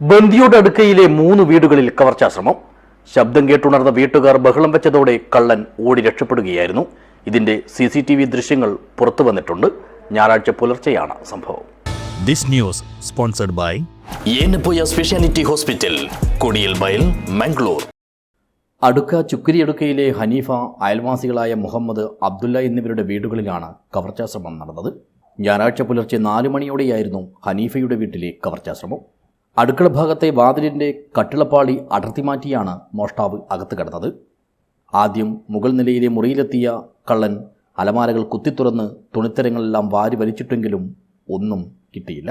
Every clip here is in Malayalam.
ബന്ദിയോട് അടുക്കയിലെ 3 വീടുകളിൽ കവർച്ചാശ്രമം. ശബ്ദം കേട്ടുണർന്ന വീട്ടുകാർ ബഹളം വെച്ചതോടെ കള്ളൻ ഓടി രക്ഷപ്പെടുകയായിരുന്നു. ഇതിന്റെ CCTV ദൃശ്യങ്ങൾ പുറത്തു വന്നിട്ടുണ്ട്. ഞായറാഴ്ച പുലർച്ചെയാണ് സംഭവം. This news sponsored by Yenepoya speciality hospital, Kodiyal Bail, Mangalore. Adukka ചുക്കരിയടുക്കയിലെ ഹനീഫ, അയൽവാസികളായ മുഹമ്മദ്, അബ്ദുല്ല എന്നിവരുടെ വീടുകളിലാണ് കവർച്ചാശ്രമം നടന്നത്. ഞായറാഴ്ച പുലർച്ചെ 4 മണിയോടെയായിരുന്നു ഹനീഫയുടെ വീട്ടിലെ കവർച്ചാശ്രമം. അടുക്കള ഭാഗത്തെ വാതിലിൻ്റെ കട്ടിളപ്പാളി അടർത്തി മാറ്റിയാണ് മോഷ്ടാവ് അകത്ത് കടന്നത്. ആദ്യം മുകൾ നിലയിലെ മുറിയിലെത്തിയ കള്ളൻ അലമാരകൾ കുത്തിത്തുറന്ന് തുണിത്തരങ്ങളെല്ലാം വാരി വലിച്ചിട്ടെങ്കിലും ഒന്നും കിട്ടിയില്ല.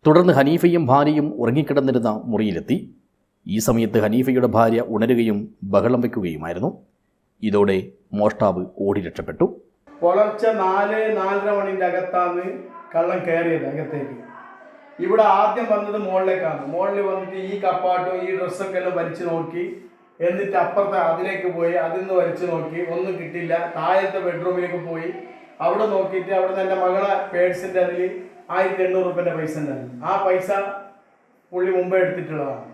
തുടർന്ന് ഹനീഫയും ഭാര്യയും ഉറങ്ങിക്കിടന്നിരുന്ന മുറിയിലെത്തി. ഈ സമയത്ത് ഹനീഫയുടെ ഭാര്യ ഉണരുകയും ബഹളം വയ്ക്കുകയുമായിരുന്നു. ഇതോടെ മോഷ്ടാവ് ഓടി രക്ഷപ്പെട്ടു. പുലർച്ചെ 4-4:30 മണിൻ്റെ അകത്താണ് കള്ളൻ കയറിയത് അകത്തേക്ക്. ഇവിടെ ആദ്യം വന്നത് മുകളിലേക്കാണ്. മുകളിൽ വന്നിട്ട് ഈ കപ്പാട്ടും ഈ ഡ്രസ്സൊക്കെ എല്ലാം വലിച്ചു നോക്കി. എന്നിട്ട് അപ്പുറത്തെ അതിലേക്ക് പോയി, അതിൽ നിന്ന് വലിച്ചു നോക്കി, ഒന്നും കിട്ടില്ല. താഴത്തെ ബെഡ്റൂമിലേക്ക് പോയി. അവിടെ നോക്കിയിട്ട് അവിടെ നിന്ന് എൻ്റെ മകളെ പേഴ്സിൻ്റെ അതിൽ 1800 രൂപേൻ്റെ പൈസ ഉണ്ടായിരുന്നു. ആ പൈസ പുള്ളി മുമ്പേ എടുത്തിട്ടുള്ളതാണ്.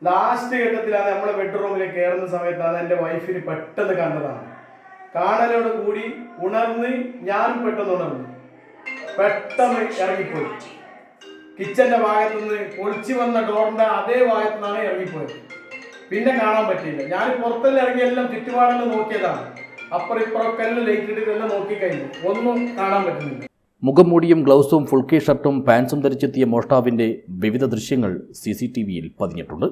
ലാസ്റ്റ് ഘട്ടത്തിലാണ് നമ്മളെ ബെഡ്റൂമിലേക്ക് കയറുന്ന സമയത്താണ് എൻ്റെ വൈഫിന് പെട്ടെന്ന് കണ്ടതാണ്. കാണലോട് കൂടി ഉണർന്ന് ഞാനും പെട്ടെന്ന് ഉണർന്നു. പെട്ടെന്ന് ഇറങ്ങിപ്പോയി. കിച്ചൻ്റെ ഭാഗത്തുനിന്ന് പൊളിച്ചു വന്ന ഡോറിൻ്റെ അതേ ഭാഗത്തു നിന്നാണ് ഇറങ്ങിപ്പോയത്. പിന്നെ കാണാൻ പറ്റിയില്ല. ഞാൻ പുറത്തെല്ലാം ഇറങ്ങി എല്ലാം ചുറ്റുപാടെല്ലാം നോക്കിയതാണ്. അപ്പുറം ഇപ്പുറമൊക്കെ എല്ലാം ലൈറ്റ് ഇട്ടിട്ട് എല്ലാം നോക്കിക്കഴിഞ്ഞു. ഒന്നും കാണാൻ പറ്റുന്നില്ല. മുഖം മൂടിയും ഗ്ലൗസും ഫുൾ കൈ ഷർട്ടും പാൻസും ധരിച്ചെത്തിയ മോഷ്ടാവിൻ്റെ വിവിധ ദൃശ്യങ്ങൾ CCTVയിൽ പതിഞ്ഞിട്ടുണ്ട്.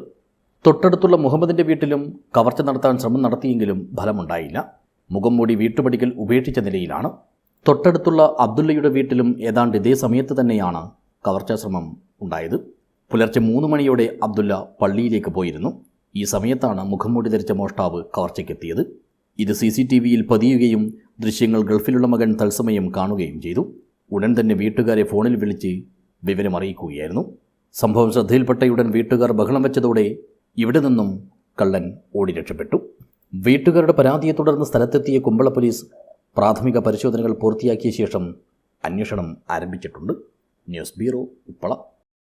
തൊട്ടടുത്തുള്ള മുഹമ്മദിൻ്റെ വീട്ടിലും കവർച്ച നടത്താൻ ശ്രമം നടത്തിയെങ്കിലും ഫലമുണ്ടായില്ല. മുഖം മൂടി വീട്ടുപടിക്കൽ ഉപേക്ഷിച്ച നിലയിലാണ്. തൊട്ടടുത്തുള്ള അബ്ദുല്ലയുടെ വീട്ടിലും ഏതാണ്ട് ഇതേ സമയത്ത് തന്നെയാണ് കവർച്ചാശ്രമം ഉണ്ടായത്. പുലർച്ചെ 3 മണിയോടെ അബ്ദുല്ല പള്ളിയിലേക്ക് പോയിരുന്നു. ഈ സമയത്താണ് മുഖംമൂടി ധരിച്ച മോഷ്ടാവ് കവർച്ചയ്ക്കെത്തിയത്. ഇത് CCTVയിൽ പതിയുകയും ദൃശ്യങ്ങൾ ഗൾഫിലുള്ള മകൻ തത്സമയം കാണുകയും ചെയ്തു. ഉടൻ തന്നെ വീട്ടുകാരെ ഫോണിൽ വിളിച്ച് വിവരമറിയിക്കുകയായിരുന്നു. സംഭവം ശ്രദ്ധയിൽപ്പെട്ടയുടൻ വീട്ടുകാർ ബഹളം വെച്ചതോടെ ഇവിടെ നിന്നും കള്ളൻ ഓടി രക്ഷപ്പെട്ടു. വീട്ടുകാരുടെ പരാതിയെ തുടർന്ന് സ്ഥലത്തെത്തിയ കുമ്പള പോലീസ് പ്രാഥമിക പരിശോധനകൾ പൂർത്തിയാക്കിയ ശേഷം അന്വേഷണം ആരംഭിച്ചിട്ടുണ്ട്. News bureau, Uppala.